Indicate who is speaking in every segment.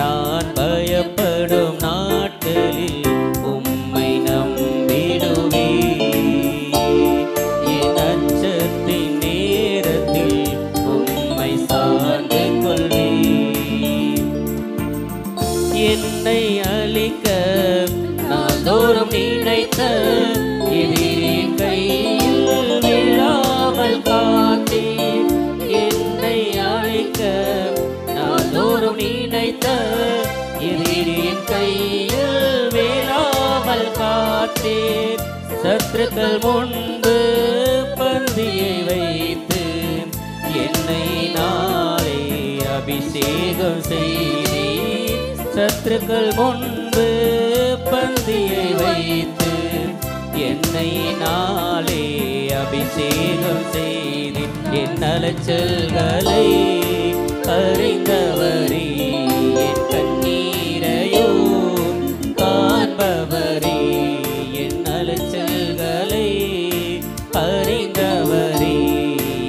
Speaker 1: நான் பயப்படும் நாட்களில் உம்மை நம்பிடுவேன். என் அச்சத்தின் நேரத்தில் உம்மை சார்ந்து கொள்வேன். என்னை அழிக்க நாள்தோறும் நினைத்த எதிரின் கையில் விழாமல் காத்தீர். என்னை அழிக்க நாள்தோறும் நினைத்த எதிரின் கையில் விழாமல் காத்தீர். சத்துருக்கள் முன்பு பந்தியை வைத்து என்னை நாளே அபிஷேகம் செய்தீர். சத்துருக்கள் முன்பு பந்தியை வைத்து என்னை நாளே அபிஷேகம் செய்தீர். என் அலைச்சல்களை அறிந்தவரே, என் கண்ணீரையோ காண்பவரே. என் அலைச்சல்களை அறிந்தவரே,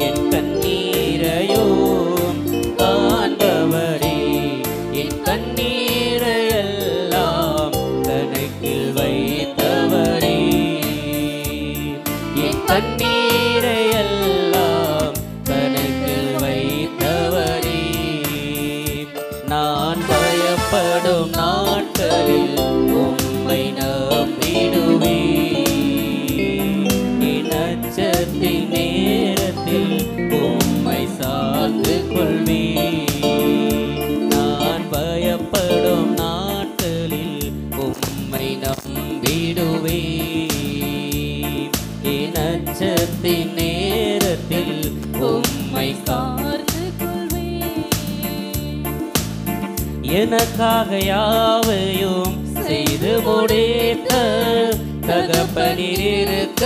Speaker 1: என் கண்ணீரையோ காண்பவரே. என் கண்ணீரையெல்லாம் கணக்கில் வைத்தவரே, என் கண்ணீரையெல்லாம் கணக்கில் வைத்தவரே. நான் பயப்படும் நாட்களில் உம்மை நம்பிடுவேன். என் அச்சத்தின் நேரத்தில் உம்மை சார்ந்து கொள்வேன். நான் பயப்படும் நாட்களில் உம்மை நம்பிடுவேன். என் அச்சத்தின் நேரத்தில் உம்மை சார்ந்து கொள்வேன். எனக்காக யாவையும் செய்து முடித்த தகப்பனில் இருக்க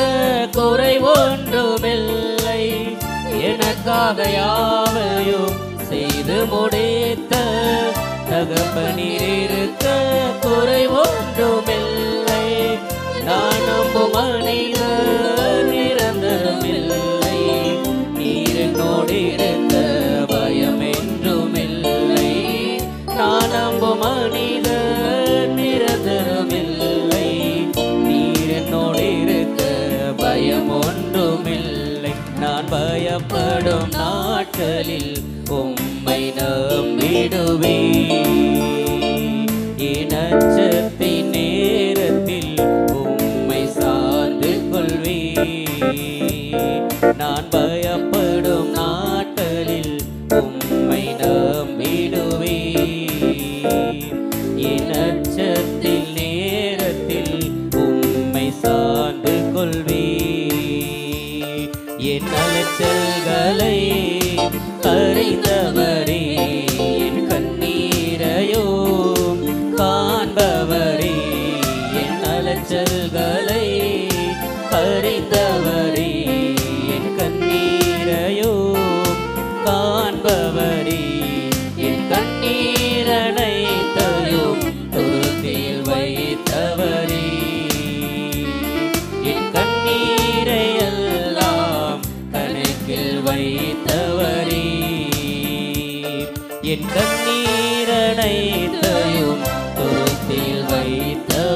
Speaker 1: குறை ஒன்றுமில்லை. எனக்காக யாவையும் செய்து முடித்த தகப்பனில் இருக்க குறை ஒன்றுமில்லை. நான் நம்பும் மனிதர் நிரந்தரமில்லை. நீர் என்னோடு இருக்க பயம் என்றுமில்லை. நான் நம்பும் மனிதர் நிரந்தரமில்லை. நீர் என்னோடு இருக்க பயம் ஒன்றுமில்லை. நான் பயப்படும் நாட்களில் உம்மை நம்பிடுவேன். என் அச்சத்தின் நேரத்தில் உம்மை சார்ந்து கொள்வேன். நான் பயப்படும் நாட்களில் உம்மை நம்பிடுவேன். என் அச்சத்தின் நேரத்தில் உம்மை சார்ந்து கொள்வேன். என் அலைச்சல்களை அறிந்தவரே, என் கண்ணீரையோ காண்பவரே. என் அலைச்சல்களை அறிந்தவரே, என் கண்ணீரையோ காண்பவரே. என் கண்ணீரனைத்தையும் துருத்தியில் வைத்தவரே. என் கண்ணீரையெல்லாம் கணக்கில் வைத்தவரே. என் கண்ணீரனைத்தையும் துருத்தியில் வைத்தவரே.